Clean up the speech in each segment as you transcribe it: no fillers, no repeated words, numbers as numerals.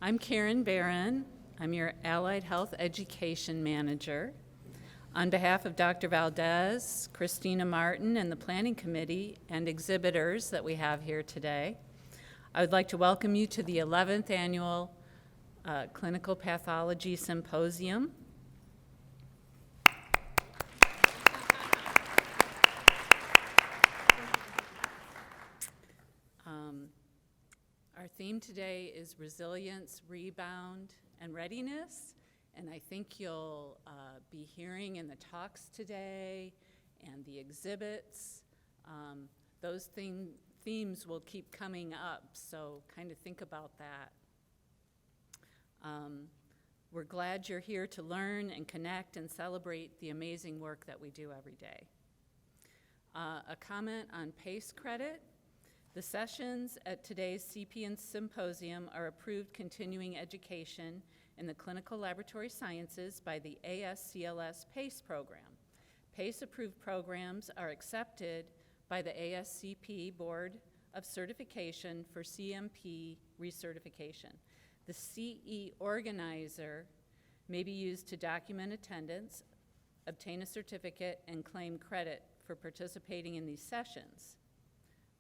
I'm Karen Barron. I'm your Allied Health Education Manager. On behalf of Dr. Valdez, Christina Martin, and the Planning Committee and exhibitors that we have here today, I would like to welcome you to the 11th Annual Clinical Pathology Symposium. Our theme today is resilience, rebound, and readiness, and I think you'll be hearing in the talks today and the exhibits. Those themes will keep coming up, so kind of think about that. We're glad you're here to learn and connect and celebrate the amazing work that we do every day. A comment on PACE credit. The sessions at today's CP Symposium are approved continuing education in the clinical laboratory sciences by the ASCLS PACE program. PACE-approved programs are accepted by the ASCP Board of Certification for CMP recertification. The CE organizer may be used to document attendance, obtain a certificate, and claim credit for participating in these sessions.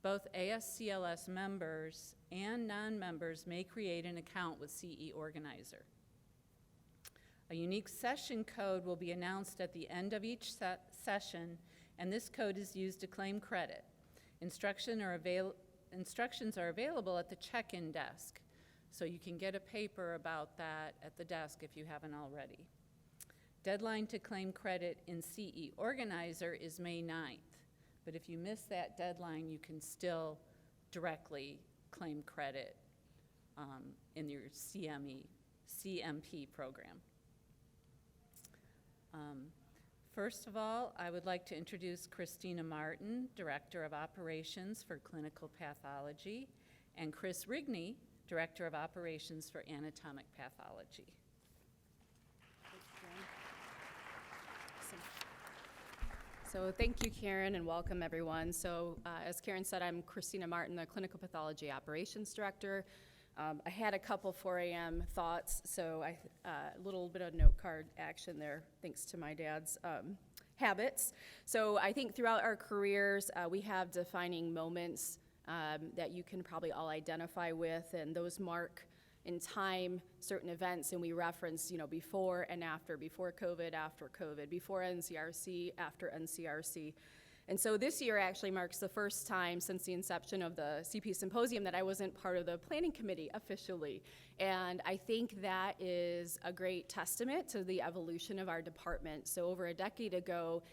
Both ASCLS members and non-members may create an account with CE Organizer. A unique session code will be announced at the end of each session, and this code is used to claim credit. Instructions are available at the check-in desk, so you can get a paper about that at the desk if you haven't already. Deadline to claim credit in CE Organizer is May 9th. But if you miss that deadline, you can still directly claim credit in your CMP program. First of all, I would like to introduce Christina Martin, Director of Operations for Clinical Pathology, and Chris Rigney, Director of Operations for Anatomic Pathology. So thank you, Karen, and welcome everyone. So as Karen said, I'm Christina Martin, the Clinical Pathology Operations Director. I had a couple 4 a.m. thoughts, so a little bit of note card action there, thanks to my dad's habits. So I think throughout our careers, we have defining moments that you can probably all identify with, and those mark in time certain events, and we reference, before and after, before COVID, after COVID, before NCRC, after NCRC. And so this year actually marks the first time since the inception of the CP Symposium that I wasn't part of the planning committee officially. And I think that is a great testament to the evolution of our department. So over a decade ago,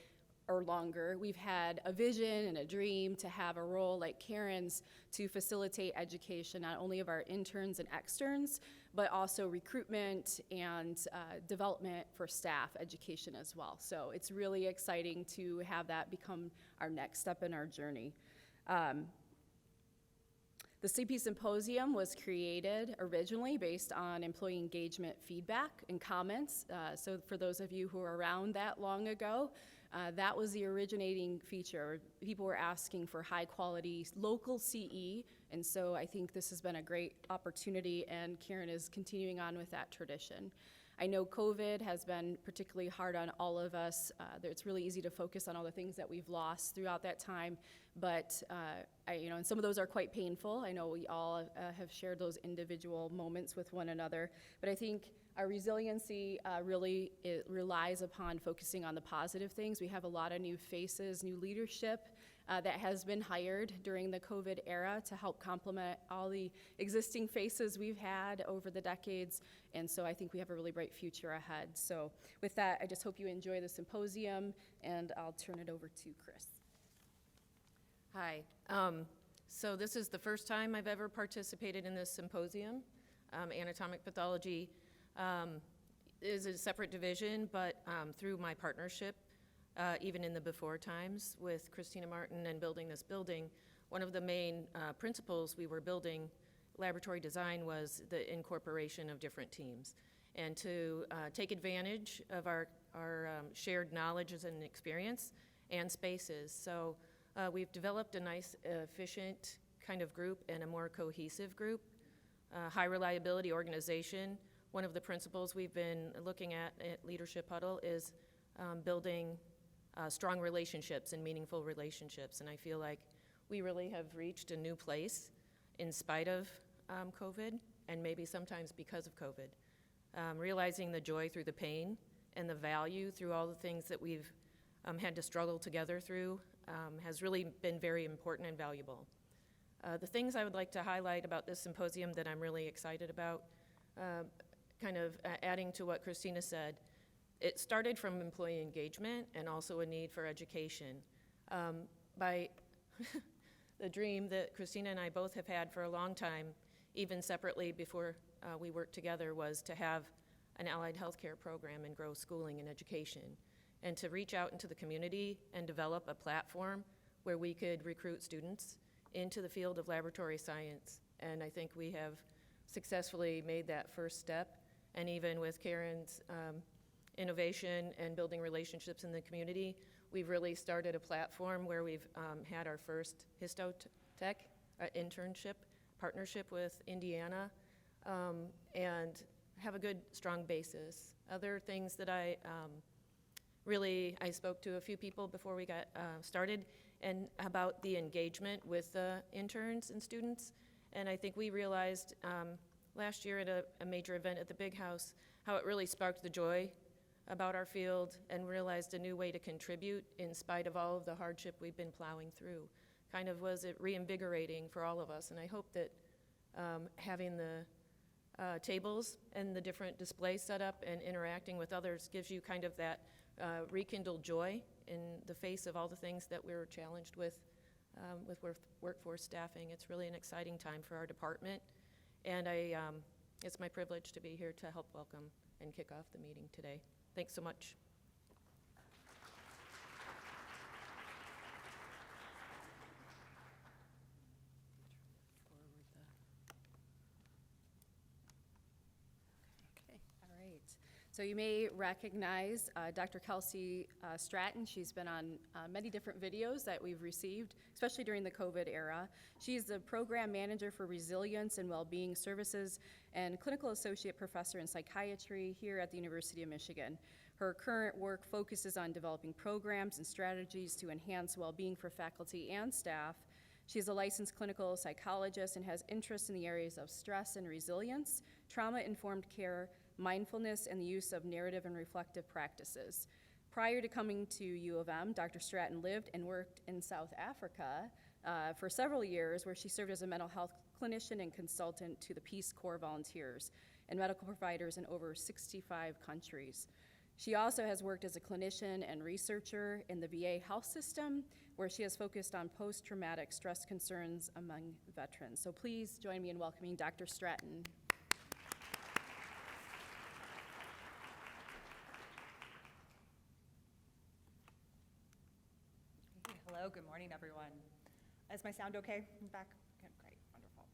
or longer, we've had a vision and a dream to have a role like Karen's to facilitate education, not only of our interns and externs, but also recruitment and development for staff education as well. So it's really exciting to have that become our next step in our journey. The CP Symposium was created originally based on employee engagement feedback and comments. So for those of you who are around that long ago, that was the originating feature. People were asking for high quality local CE, and so I think this has been a great opportunity, and Karen is continuing on with that tradition. I know COVID has been particularly hard on all of us. It's really easy to focus on all the things that we've lost throughout that time, but and some of those are quite painful. I know we all have shared those individual moments with one another, but I think our resiliency really relies upon focusing on the positive things. We have a lot of new faces, new leadership that has been hired during the COVID era to help complement all the existing faces we've had over the decades. And so I think we have a really bright future ahead. So with that, I just hope you enjoy the symposium, and I'll turn it over to Chris. Hi. So this is the first time I've ever participated in this symposium. Anatomic pathology is a separate division, but through my partnership, even in the before times with Christina Martin and building this building, one of the main principles we were building laboratory design was the incorporation of different teams, and to take advantage of our shared knowledge and experience and spaces. So we've developed a nice, efficient kind of group and a more cohesive group. high reliability organization, one of the principles we've been looking at Leadership Huddle is building strong relationships and meaningful relationships. And I feel like we really have reached a new place in spite of COVID, and maybe sometimes because of COVID. Realizing the joy through the pain and the value through all the things that we've had to struggle together through has really been very important and valuable. The things I would like to highlight about this symposium that I'm really excited about, kind of adding to what Christina said, it started from employee engagement and also a need for education. By the dream that Christina and I both have had for a long time, even separately before we worked together, was to have an allied healthcare program and grow schooling and education, and to reach out into the community and develop a platform where we could recruit students into the field of laboratory science. And I think we have successfully made that first step. And even with Karen's innovation and building relationships in the community, we've really started a platform where we've had our first histotech internship partnership with Indiana, and have a good, strong basis. Other things that I spoke to a few people before we got started, and about the engagement with the interns and students. And I think we realized last year at a major event at the Big House how it really sparked the joy about our field, and realized a new way to contribute in spite of all of the hardship we've been plowing through. Kind of was it reinvigorating for all of us, and I hope that having the tables and the different displays set up and interacting with others gives you kind of that rekindled joy in the face of all the things that we're challenged with workforce staffing. It's really an exciting time for our department, and it's my privilege to be here to help welcome and kick off the meeting today. Thanks so much. Okay, all right. So you may recognize Dr. Kelcey Stratton. She's been on many different videos that we've received, especially during the COVID era. She's the Program Manager for Resilience and Wellbeing Services and Clinical Associate Professor in Psychiatry here at the University of Michigan. Her current work focuses on developing programs and strategies to enhance well-being for faculty and staff. She's a licensed clinical psychologist and has interests in the areas of stress and resilience, trauma-informed care, mindfulness, and the use of narrative and reflective practices. Prior to coming to U of M, Dr. Stratton lived and worked in South Africa for several years, where she served as a mental health clinician and consultant to the Peace Corps volunteers and medical providers in over 65 countries. She also has worked as a clinician and researcher in the VA health system, where she has focused on post-traumatic stress concerns among veterans. So please join me in welcoming Dr. Stratton. Hello, good morning, everyone. Is my sound okay in the back? Okay, great, wonderful.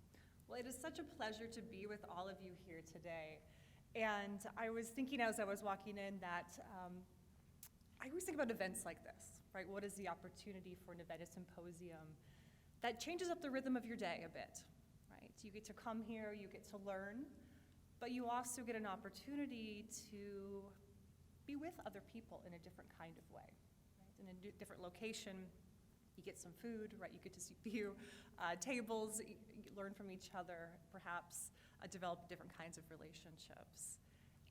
Well, it is such a pleasure to be with all of you here today. And I was thinking as I was walking in that I always think about events like this, right? What is the opportunity for an event, a symposium, that changes up the rhythm of your day a bit, right? You get to come here, you get to learn, but you also get an opportunity to be with other people in a different kind of way, right? In a different location. You get some food, right? You get to see few tables, you learn from each other, perhaps develop different kinds of relationships.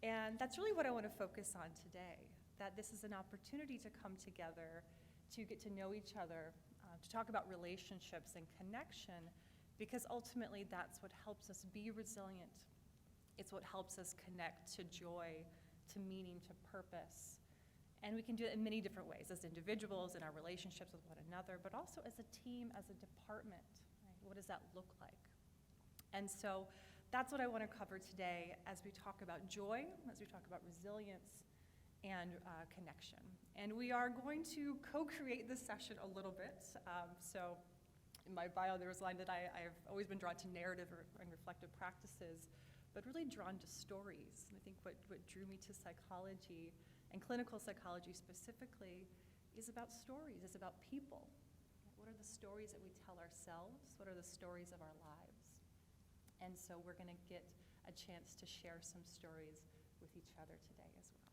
And that's really what I want to focus on today, that this is an opportunity to come together, to get to know each other, to talk about relationships and connection, because ultimately that's what helps us be resilient. It's what helps us connect to joy, to meaning, to purpose. And we can do it in many different ways, as individuals, in our relationships with one another, but also as a team, as a department, right? What does that look like? And so that's what I want to cover today as we talk about joy, as we talk about resilience and connection. And we are going to co-create this session a little bit. So in my bio, there was a line that I've always been drawn to narrative and reflective practices, but really drawn to stories. And I think what drew me to psychology, and clinical psychology specifically, is about stories, is about people. What are the stories that we tell ourselves? What are the stories of our lives? And so we're going to get a chance to share some stories with each other today as well.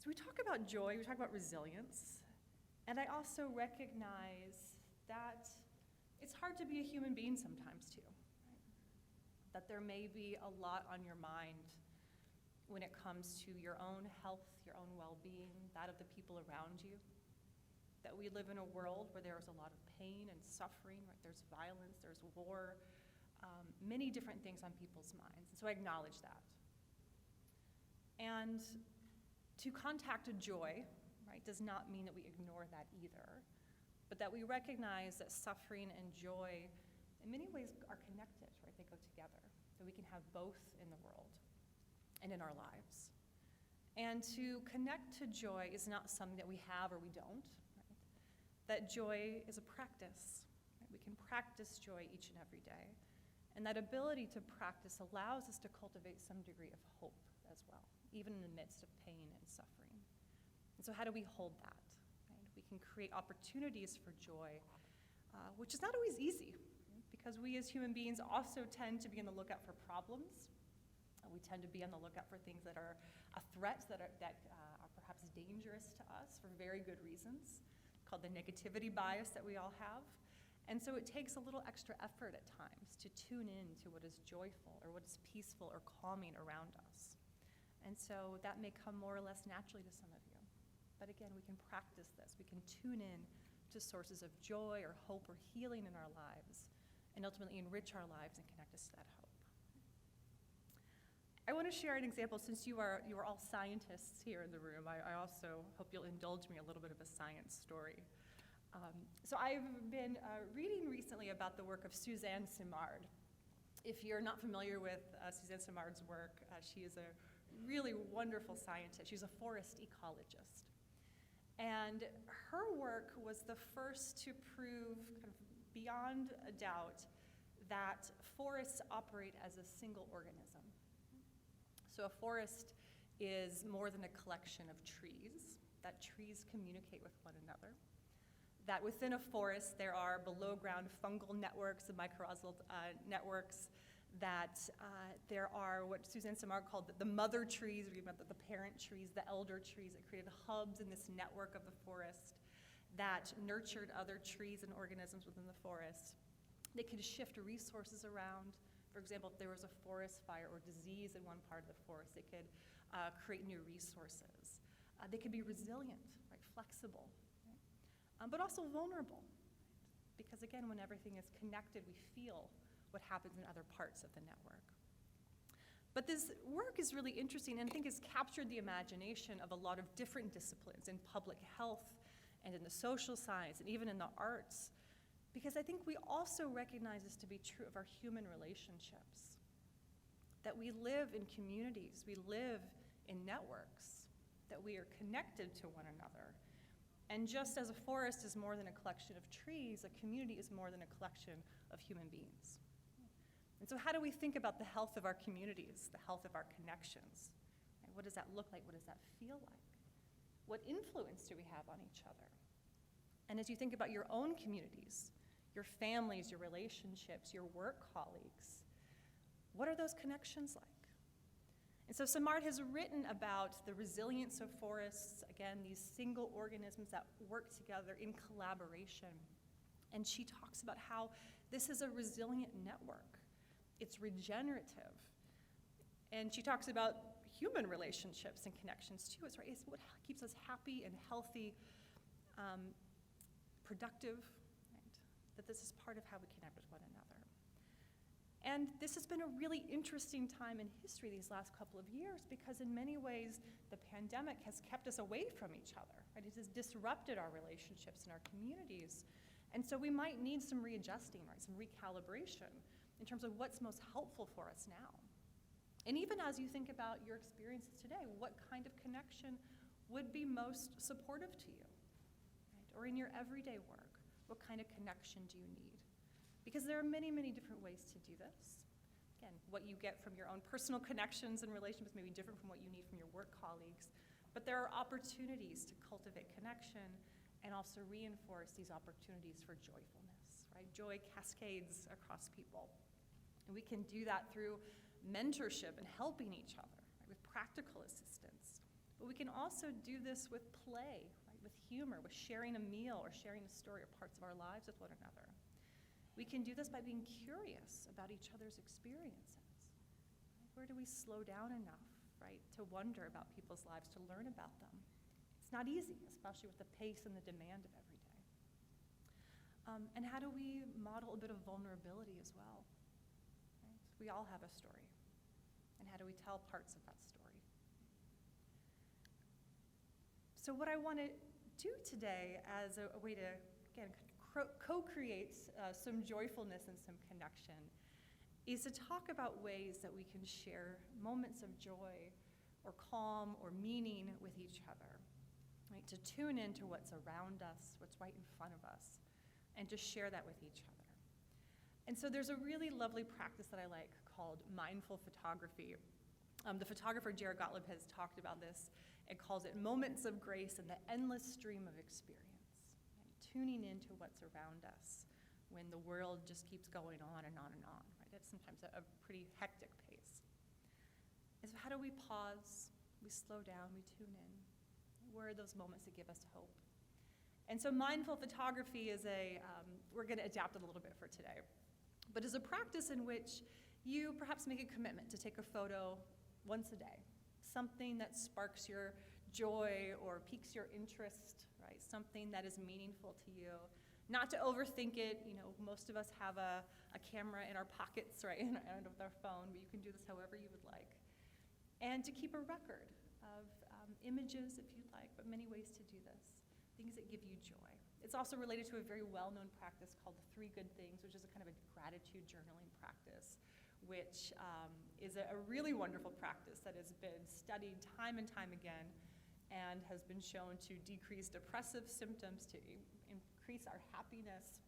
So we talk about joy, we talk about resilience, and I also recognize that it's hard to be a human being sometimes too, right? That there may be a lot on your mind when it comes to your own health, your own well-being, that of the people around you. That we live in a world where there is a lot of pain and suffering, right? There's violence, there's war, many different things on people's minds. And so I acknowledge that. And to contact a joy, right, does not mean that we ignore that either, but that we recognize that suffering and joy in many ways are connected, right? They go together, that we can have both in the world and in our lives. And to connect to joy is not something that we have or we don't, right? That joy is a practice, right? We can practice joy each and every day. And that ability to practice allows us to cultivate some degree of hope as well, even in the midst of pain and suffering. And so how do we hold that? We can create opportunities for joy, which is not always easy, because we as human beings also tend to be on the lookout for problems. We tend to be on the lookout for things that are a threat, that are perhaps dangerous to us for very good reasons, called the negativity bias that we all have. And so it takes a little extra effort at times to tune in to what is joyful or what is peaceful or calming around us. And so that may come more or less naturally to some of you. But again, we can practice this. We can tune in to sources of joy or hope or healing in our lives and ultimately enrich our lives and connect us to that hope. I want to share an example. Since you are all scientists here in the room, I also hope you'll indulge me a little bit of a science story. So I've been reading recently about the work of Suzanne Simard. If you're not familiar with Suzanne Simard's work, she is a really wonderful scientist. She's a forest ecologist. And her work was the first to prove, kind of beyond a doubt, that forests operate as a single organism. So a forest is more than a collection of trees, that trees communicate with one another, that within a forest there are below-ground fungal networks and mycorrhizal networks, that there are what Suzanne Simard called the mother trees, or even the parent trees, the elder trees that created hubs in this network of the forest that nurtured other trees and organisms within the forest. They could shift resources around. For example, if there was a forest fire or disease in one part of the forest, they could create new resources. They could be resilient, right, flexible, right? But also vulnerable, right? Because again, when everything is connected, we feel what happens in other parts of the network. But this work is really interesting and I think has captured the imagination of a lot of different disciplines in public health and in the social science and even in the arts, because I think we also recognize this to be true of our human relationships, that we live in communities, we live in networks, that we are connected to one another. And just as a forest is more than a collection of trees, a community is more than a collection of human beings. And so how do we think about the health of our communities, the health of our connections? Right? What does that look like? What does that feel like? What influence do we have on each other? And as you think about your own communities, your families, your relationships, your work colleagues, what are those connections like? And so Simard has written about the resilience of forests, again, these single organisms that work together in collaboration. And she talks about how this is a resilient network. It's regenerative. And she talks about human relationships and connections too. It's what keeps us happy and healthy, productive, right? That this is part of how we connect with one another. And this has been a really interesting time in history these last couple of years, because in many ways the pandemic has kept us away from each other, right? It has disrupted our relationships and our communities. And so we might need some readjusting, right? Some recalibration in terms of what's most helpful for us now. And even as you think about your experiences today, what kind of connection would be most supportive to you, right? Or in your everyday work, what kind of connection do you need? Because there are many, many different ways to do this. Again, what you get from your own personal connections and relationships may be different from what you need from your work colleagues, but there are opportunities to cultivate connection and also reinforce these opportunities for joyfulness, right? Joy cascades across people. And we can do that through mentorship and helping each other, right? With practical assistance. But we can also do this with play, right? With humor, with sharing a meal or sharing a story or parts of our lives with one another. We can do this by being curious about each other's experiences. Where do we slow down enough, right, to wonder about people's lives, to learn about them? It's not easy, especially with the pace and the demand of every day. And how do we model a bit of vulnerability as well? Right? We all have a story. And how do we tell parts of that story? So what I want to do today as a way to, again, co-create some joyfulness and some connection is to talk about ways that we can share moments of joy or calm or meaning with each other, right? To tune into what's around us, what's right in front of us, and to share that with each other. And so there's a really lovely practice that I like called mindful photography. The photographer Jared Gottlieb has talked about this and calls it moments of grace in the endless stream of experience. Tuning into what's around us when the world just keeps going on and on and on, right? It's sometimes a pretty hectic pace. And so how do we pause, we slow down, we tune in? Where are those moments that give us hope? And so mindful photography is we're gonna adapt it a little bit for today, but is a practice in which you perhaps make a commitment to take a photo once a day, something that sparks your joy or piques your interest, right? Something that is meaningful to you. Not to overthink it, most of us have a camera in our pockets, right, and with our phone, but you can do this however you would like. And to keep a record of images if you'd like, but many ways to do this, things that give you joy. It's also related to a very well-known practice called the 3 Good Things, which is a kind of a gratitude journaling practice, which is a really wonderful practice that has been studied time and time again and has been shown to decrease depressive symptoms, to increase our happiness.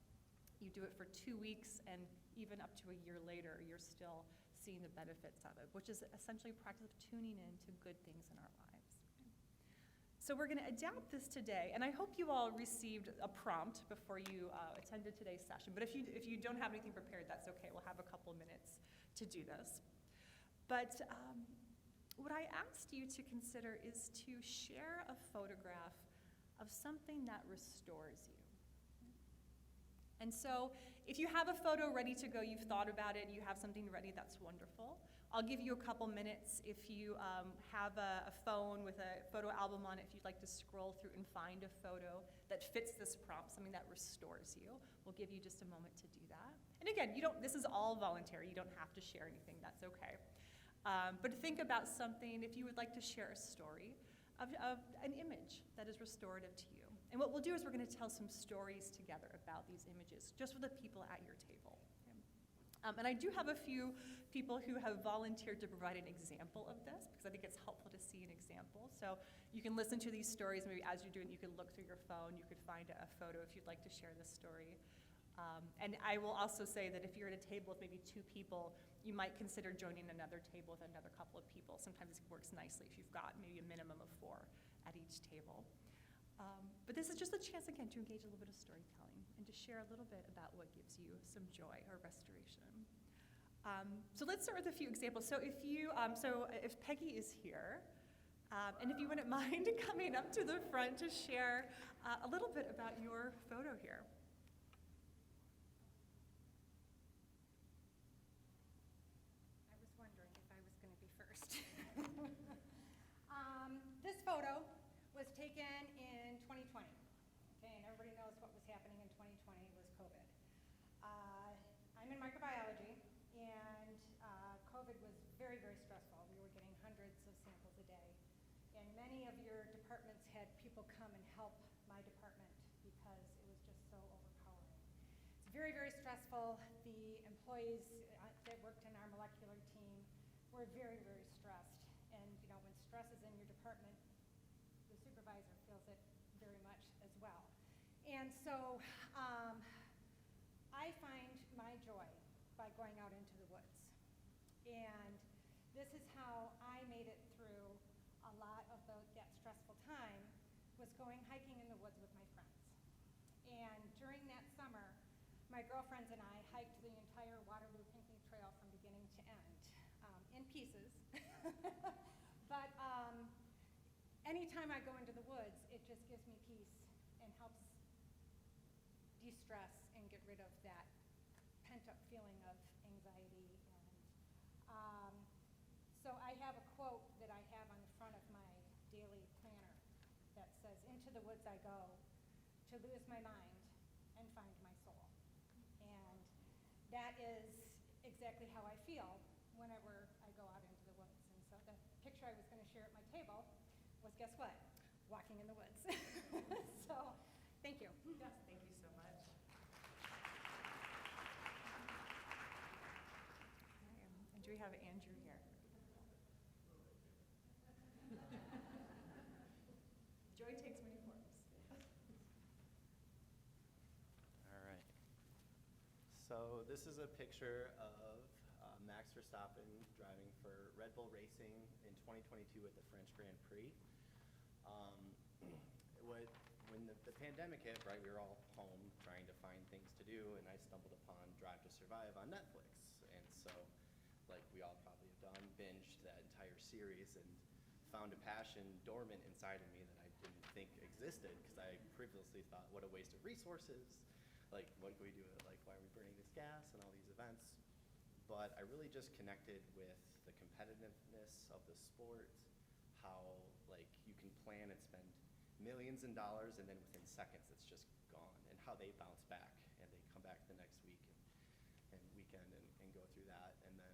You do it for 2 weeks, and even up to a year later, you're still seeing the benefits of it, which is essentially a practice of tuning in to good things in our lives. So we're gonna adapt this today, and I hope you all received a prompt before you attended today's session, but if you don't have anything prepared, that's okay. We'll have a couple minutes to do this. But what I asked you to consider is to share a photograph of something that restores you. And so if you have a photo ready to go, you've thought about it, you have something ready, that's wonderful. I'll give you a couple minutes if you have a phone with a photo album on it, if you'd like to scroll through and find a photo that fits this prompt, something that restores you. We'll give you just a moment to do that. And again, this is all voluntary. You don't have to share anything, that's okay. But think about something, if you would like to share a story of an image that is restorative to you. And what we'll do is we're going to tell some stories together about these images, just with the people at your table. Okay? And I do have a few people who have volunteered to provide an example of this, because I think it's helpful to see an example. So you can listen to these stories, maybe as you're doing it, you can look through your phone, you could find a photo if you'd like to share this story. And I will also say that if you're at a table with maybe 2 people, you might consider joining another table with another couple of people. Sometimes it works nicely if you've got maybe a minimum of 4 at each table. But this is just a chance, again, to engage a little bit of storytelling and to share a little bit about what gives you some joy or restoration. So let's start with a few examples. So if Peggy is here, and if you wouldn't mind coming up to the front to share a little bit about your photo here. This photo was taken in 2020, okay, and everybody knows what was happening in 2020 was COVID. I'm in microbiology, and COVID was very, very stressful. We were getting hundreds of samples a day, and many of your departments had people come and help my department because it was just so overpowering. It's very, very stressful. The employees that worked in our molecular team were very, very stressed. And when stress is in your department, the supervisor feels it very much as well. And so I find my joy by going out into the woods. And this is how I made it through a lot of that stressful time, was going hiking in the woods with my friends. And during that summer, my girlfriends and I hiked the entire Waterloo Pinckney Trail from beginning to end, in pieces. But anytime I go into the woods, it just gives me peace and helps de-stress and get rid of that pent-up feeling of anxiety. And so I have a quote that I have on the front of my daily planner that says, "Into the woods I go to lose my mind and find my soul." And that is exactly how I feel whenever I go out into the woods. And so the picture I was going to share at my table was, guess what? Walking in the woods. So, thank you. Yes, thank you so much. And do we have Andrew here? Joy takes many forms. All right. So this is a picture of Max Verstappen driving for Red Bull Racing in 2022 at the French Grand Prix. When the pandemic hit, right, we were all home trying to find things to do, and I stumbled upon Drive to Survive on Netflix. And so, like we all probably have done, binged that entire series and found a passion dormant inside of me that I didn't think existed, because I previously thought, what a waste of resources. Like, what can we do? Like, why are we burning this gas and all these events? But I really just connected with the competitiveness of the sport, how, like, you can plan and spend millions in dollars, and then within seconds it's just gone, and how they bounce back, and they come back the next week and weekend and go through that. And then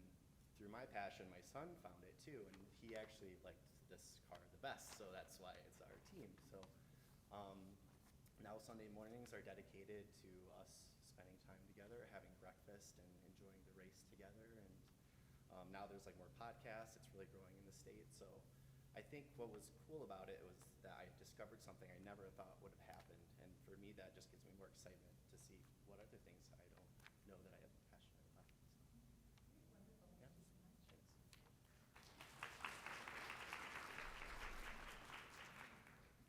through my passion, my son found it too, and he actually liked this car the best, so that's why it's our team. So now Sunday mornings are dedicated to us spending time together, having breakfast and enjoying the race together. And now there's like more podcasts. It's really growing in the state. So I think what was cool about it was that I discovered something I never thought would have happened. And for me, that just gives me more excitement to see what other things I don't know that I have passionate about. So, yeah. Thanks.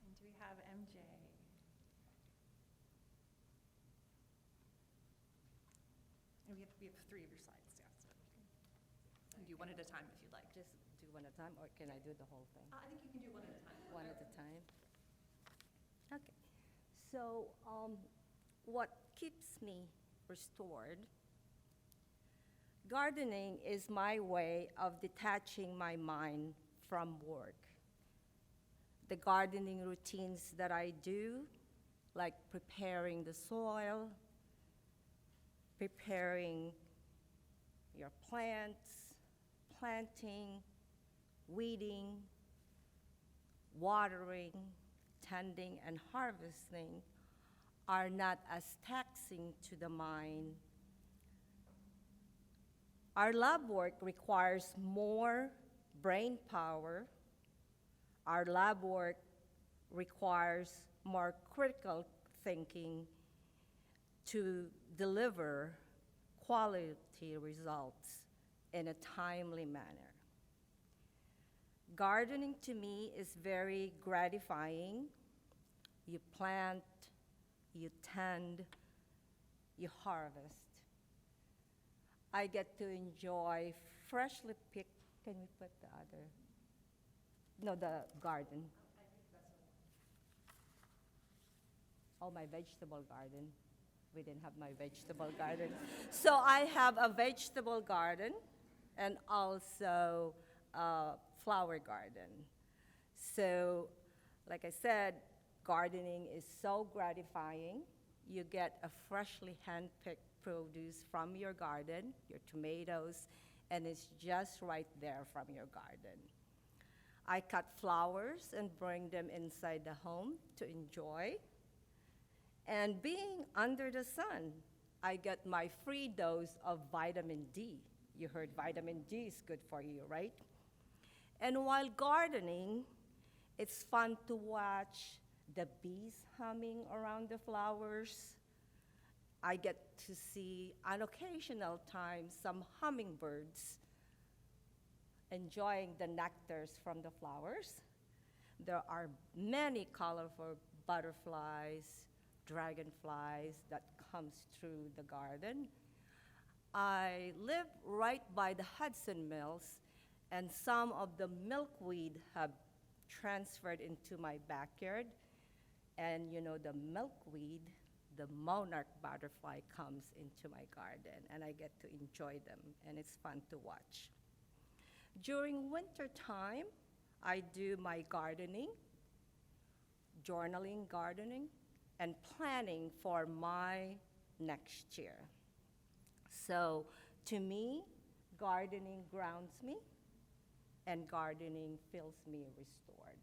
And do we have MJ? And we have 3 of your slides, yeah. So we can do one at a time if you'd like. Just do one at a time, or can I do the whole thing? I think you can do one at a time. One at a time? Okay. So, what keeps me restored? Gardening is my way of detaching my mind from work. The gardening routines that I do, like preparing the soil, preparing your plants, planting, weeding, watering, tending, and harvesting are not as taxing to the mind. Our lab work requires more brain power. Our lab work requires more critical thinking to deliver quality results in a timely manner. Gardening to me is very gratifying. You plant, you tend, you harvest. I get to enjoy freshly picked, can we put the other? No, the garden. Oh, my vegetable garden. We didn't have my vegetable garden. So I have a vegetable garden and also a flower garden. So, like I said, gardening is so gratifying. You get a freshly hand-picked produce from your garden, your tomatoes, and it's just right there from your garden. I cut flowers and bring them inside the home to enjoy. And being under the sun, I get my free dose of vitamin D. You heard vitamin D is good for you, right? And while gardening, it's fun to watch the bees humming around the flowers. I get to see, on occasional times, some hummingbirds enjoying the nectars from the flowers. There are many colorful butterflies dragonflies that comes through the garden. I live right by the Hudson Mills, and some of the milkweed have transferred into my backyard. And you know, the milkweed, the monarch butterfly comes into my garden, and I get to enjoy them, and it's fun to watch. During winter time, I do my gardening, journaling, gardening, and planning for my next year. So to me, gardening grounds me, and gardening feels me restored.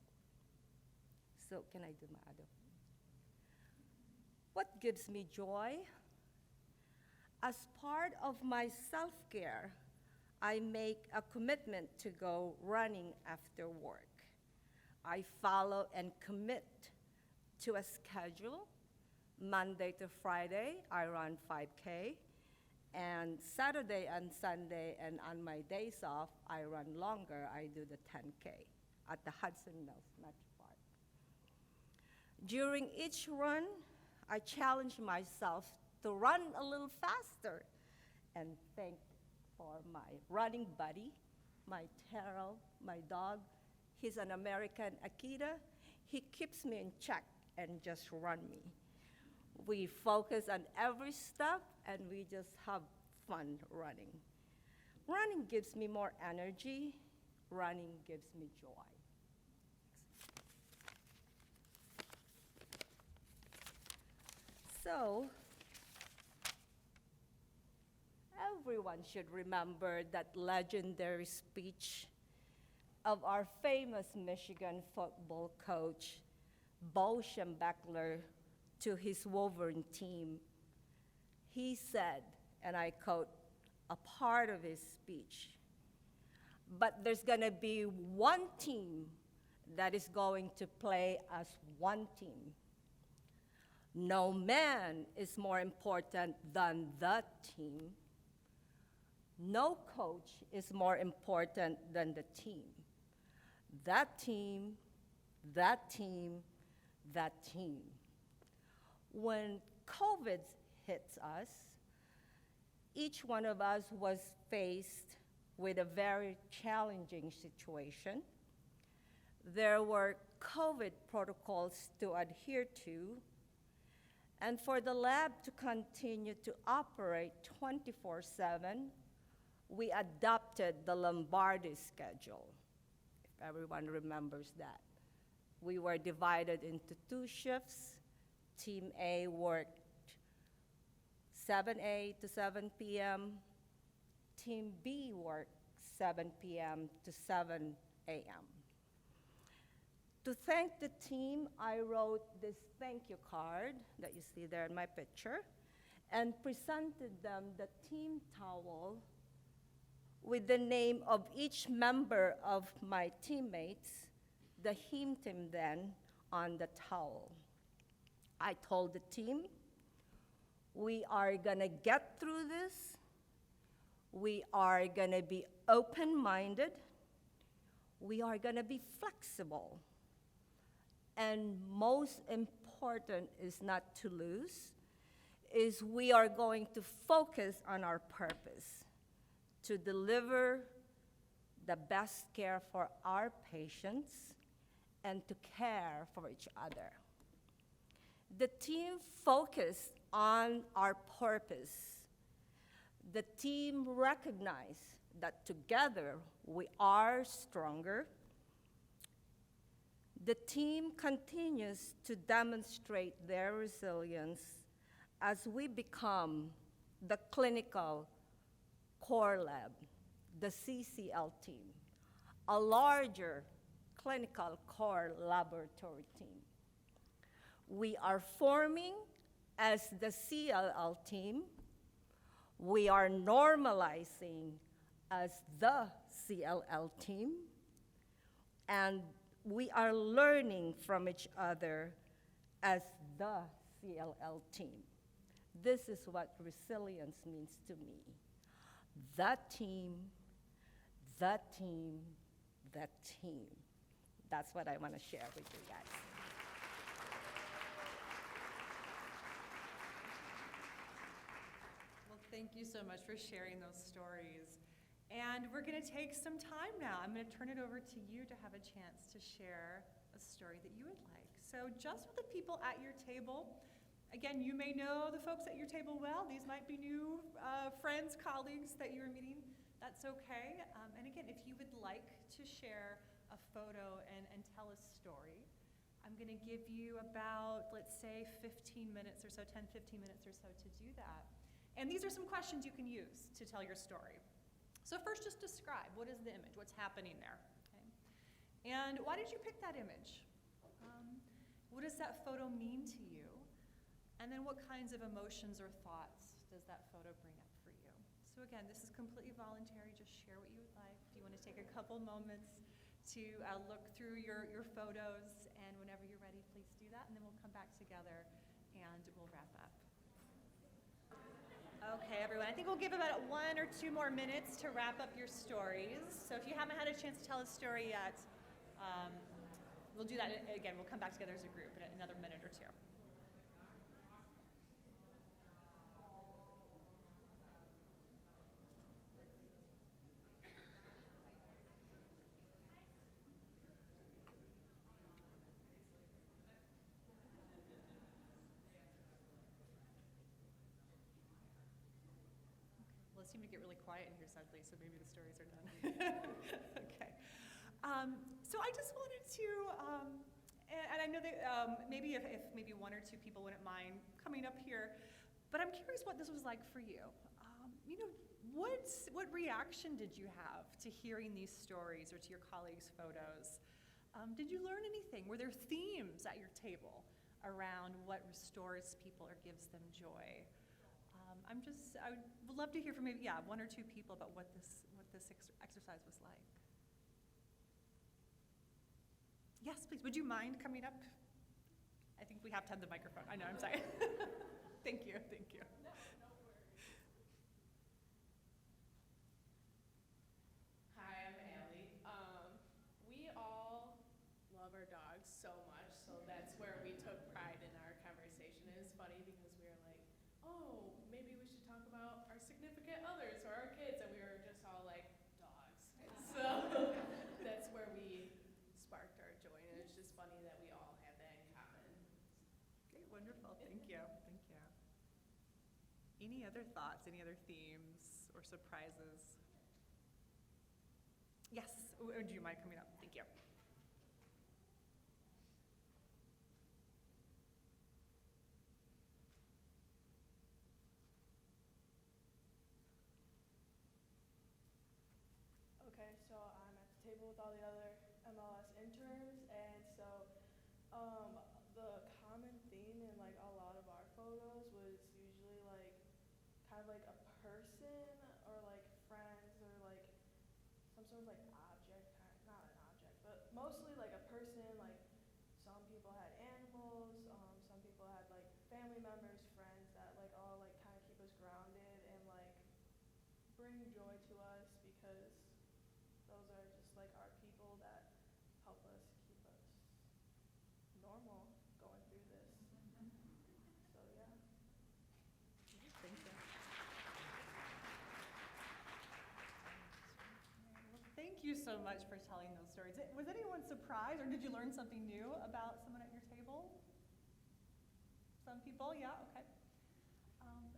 So can I do my other? What gives me joy? As part of my self-care, I make a commitment to go running after work. I follow and commit to a schedule. Monday to Friday, I run 5K. And Saturday and Sunday, and on my days off, I run longer. I do the 10K at the Hudson Mills Metro Park. During each run, I challenge myself to run a little faster, and thank for my running buddy, my Taro, my dog. He's an American Akita. He keeps me in check and just run me. We focus on every step, and we just have fun running. Running gives me more energy. Running gives me joy. So, everyone should remember that legendary speech of our famous Michigan football coach, Bo Schembechler, to his Wolverine team. He said, and I quote a part of his speech, "But there's gonna be one team that is going to play as one team. No man is more important than the team. No coach is more important than the team. That team, that team, that team." When COVID hits us, each one of us was faced with a very challenging situation. There were COVID protocols to adhere to, and for the lab to continue to operate 24/7, we adopted the Lombardi schedule, if everyone remembers that. We were divided into 2 shifts. Team A worked 7 a to 7 p.m. Team B worked 7 p.m. to 7 a.m. To thank the team, I wrote this thank you card that you see there in my picture and presented them the team towel with the name of each member of my teammates, the heme team then, on the towel. I told the team, we are gonna get through this. We are gonna be open-minded. We are gonna be flexible. And most important is not to lose, is we are going to focus on our purpose, to deliver the best care for our patients and to care for each other. The team focused on our purpose. The team recognized that together we are stronger. The team continues to demonstrate their resilience as we become the clinical core lab, the CCL team, a larger clinical core laboratory team. We are forming as the CLL team. We are normalizing as the CLL team. And we are learning from each other as the CLL team. This is what resilience means to me. That team, that team, that team. That's what I want to share with you guys. Thank you so much for sharing those stories. And we're going to take some time now. I'm going to turn it over to you to have a chance to share a story that you would like. So just with the people at your table, again, you may know the folks at your table well. These might be new friends, colleagues that you're meeting. That's okay. And again, if you would like to share a photo and tell a story, I'm going to give you about, let's say, 15 minutes or so, 10, 15 minutes or so to do that. And these are some questions you can use to tell your story. So first, just describe, what is the image? What's happening there? Okay. And why did you pick that image? What does that photo mean to you? And then what kinds of emotions or thoughts does that photo bring up for you? So again, this is completely voluntary. Just share what you would like. If you want to take a couple moments to look through your photos, and whenever you're ready, please do that, and then we'll come back together and we'll wrap up. Okay, everyone, I think we'll give about 1 or 2 more minutes to wrap up your stories. So if you haven't had a chance to tell a story yet, we'll do that again. We'll come back together as a group in another minute or 2. Well, it seemed to get really quiet in here suddenly, so maybe the stories are done. Okay. So I just wanted to, and I know that maybe if maybe 1 or 2 people wouldn't mind coming up here, but I'm curious what this was like for you. You know, what reaction did you have to hearing these stories or to your colleagues' photos? Did you learn anything? Were there themes at your table around what restores people or gives them joy? I would love to hear from maybe 1 or 2 people about what this exercise was like. Yes, please. Would you mind coming up? I think we have to have the microphone. I know, I'm sorry. Thank you. Hi, I'm Allie. We all love our dogs so much, so that's where we took pride in our conversation. It was funny because we were like, oh, maybe we should talk about our significant others or our kids, and we were just all like, dogs. So that's where we sparked our joy, and it's just funny that we all have that in common. Great, wonderful. Thank you. Any other thoughts, any other themes or surprises? Yes, would you mind coming up? Thank you. Okay, so I'm at the table with all the other MLS interns, and so the common theme in like a lot of our photos was usually like kind of like a person or like friends or like some sort of like object, not an object, but mostly like a person. Like some people had animals, some people had like family members, friends that like all like kind of keep us grounded and like bring joy to us, because those are just like our people that help us keep us normal going through this. So yeah. Thank you. Well, thank you so much for telling those stories. Was anyone surprised, or did you learn something new about someone at your table? Some people, yeah, okay.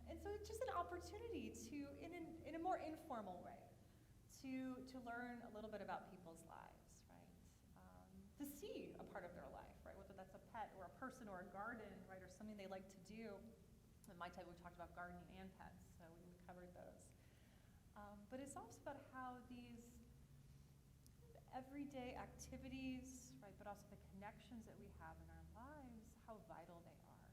And so it's just an opportunity to, in a more informal way, to learn a little bit about people's lives, right? To see a part of their life, right? Whether that's a pet or a person or a garden, right? Or something they like to do. In my time, we talked about gardening and pets, so we covered those. But it's also about how these everyday activities, right? But also the connections that we have in our lives, how vital they are.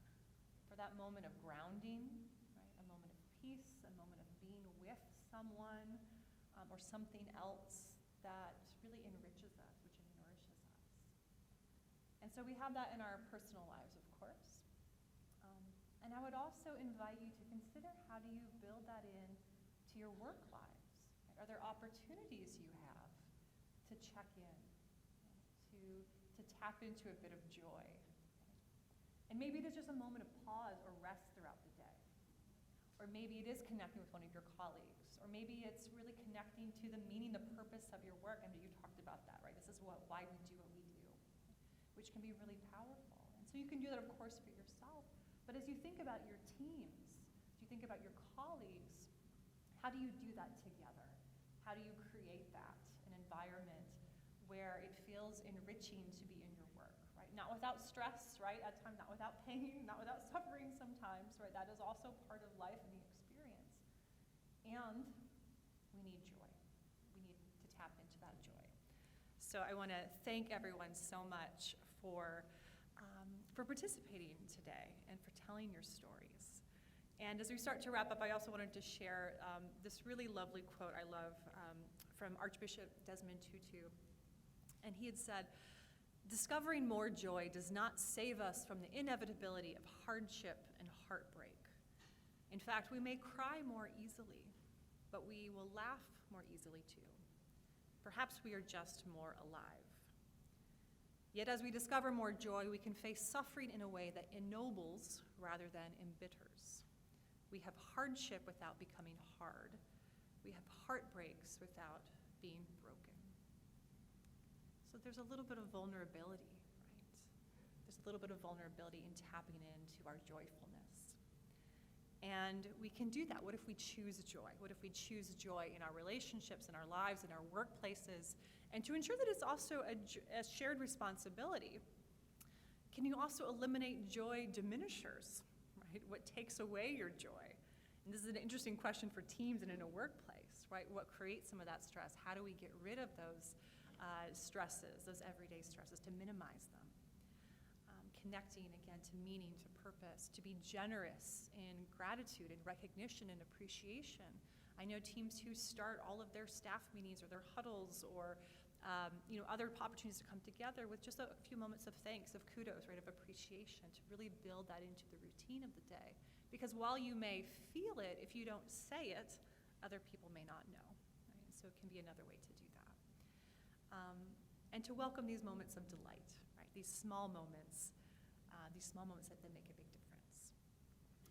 For that moment of grounding, right? A moment of peace, a moment of being with someone, or something else that really enriches us, which nourishes us. And so we have that in our personal lives, of course. And I would also invite you to consider, how do you build that in to your work lives? Right? Are there opportunities you have to check in, to tap into a bit of joy? Okay? And maybe there's just a moment of pause or rest throughout the day. Or or maybe it is connecting with one of your colleagues, or maybe it's really connecting to the meaning, the purpose of your work. I mean, you talked about that, right? This is why we do what we do, which can be really powerful. And so you can do that, of course, for yourself. But as you think about your teams, as you think about your colleagues, how do you do that together? How do you create that, an environment where it feels enriching to be in your work, right? Not without stress, right? At times, not without pain, not without suffering sometimes, right? That is also part of life and the experience. And we need joy. We need to tap into that joy. So I want to thank everyone so much for participating today and for telling your stories. And as we start to wrap up, I also wanted to share this really lovely quote I love from Archbishop Desmond Tutu. And he had said, "Discovering more joy does not save us from the inevitability of hardship and heartbreak. In fact, we may cry more easily, but we will laugh more easily too. Perhaps we are just more alive. Yet as we discover more joy, we can face suffering in a way that ennobles rather than embitters. We have hardship without becoming hard. We have heartbreaks without being broken." So there's a little bit of vulnerability, right? There's a little bit of vulnerability in tapping into our joyfulness. And we can do that. What if we choose joy? What if we choose joy in our relationships, in our lives, in our workplaces? And to ensure that it's also a shared responsibility, can you also eliminate joy diminishers, right? What takes away your joy? And this is an interesting question for teams and in a workplace, right? What creates some of that stress? How do we get rid of those stresses, those everyday stresses, to minimize them? Connecting again to meaning, to purpose, to be generous in gratitude and recognition and appreciation. I know teams who start all of their staff meetings or their huddles or other opportunities to come together with just a few moments of thanks, of kudos, right, of appreciation, to really build that into the routine of the day. Because while you may feel it, if you don't say it, other people may not know, right? So it can be another way to do that. And to welcome these moments of delight, right? These small moments that then make a big difference.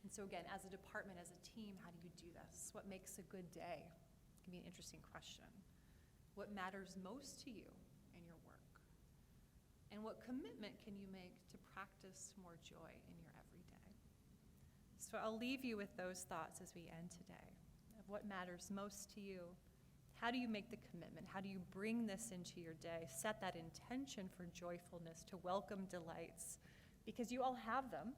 And so again, as a department, as a team, how do you do this? What makes a good day? It can be an interesting question. What matters most to you in your work? And what commitment can you make to practice more joy in your everyday? So I'll leave you with those thoughts as we end today, of what matters most to you. How do you make the commitment? How do you bring this into your day? Set that intention for joyfulness, to welcome delights, because you all have them.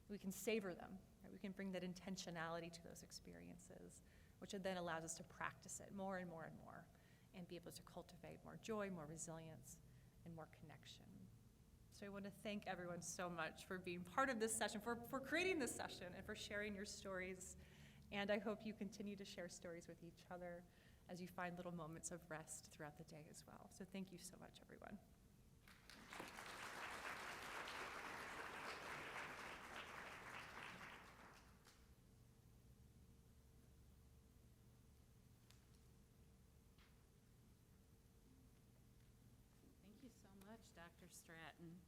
We can savor them, right? We can bring that intentionality to those experiences, which then allows us to practice it more and more and more, and be able to cultivate more joy, more resilience, and more connection. So I want to thank everyone so much for being part of this session, for creating this session, and for sharing your stories. And I hope you continue to share stories with each other as you find little moments of rest throughout the day as well. So thank you so much, everyone. Thank you so much, Dr. Stratton.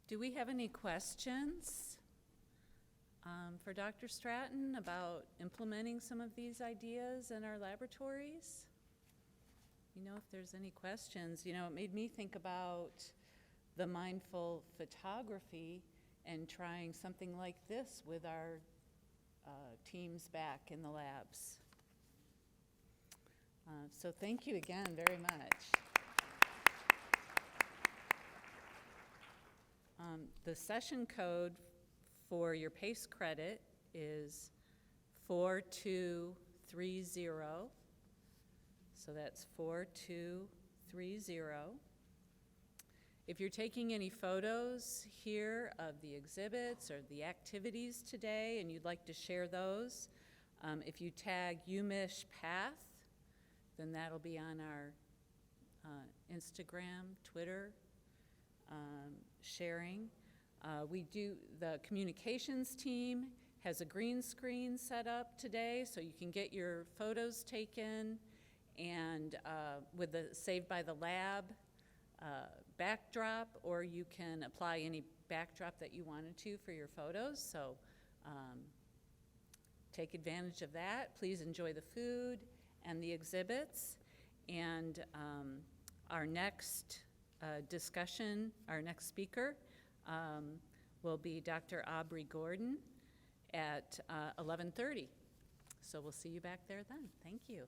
Do we have any questions for Dr. Stratton about implementing some of these ideas in our laboratories? If there's any questions, it made me think about the mindful photography and trying something like this with our teams back in the labs. So thank you again very much. The session code for your PACE credit is 4230. So that's 4230. If you're taking any photos here of the exhibits or the activities today and you'd like to share those, if you tag UMich Path, then that'll be on our Instagram, Twitter, sharing. The communications team has a green screen set up today, so you can get your photos taken, and with the Saved by the Lab backdrop, or you can apply any backdrop that you wanted to for your photos. So take advantage of that. Please enjoy the food and the exhibits. And our next discussion, our next speaker will be Dr. Aubrey Gordon at 11:30. So we'll see you back there then. Thank you.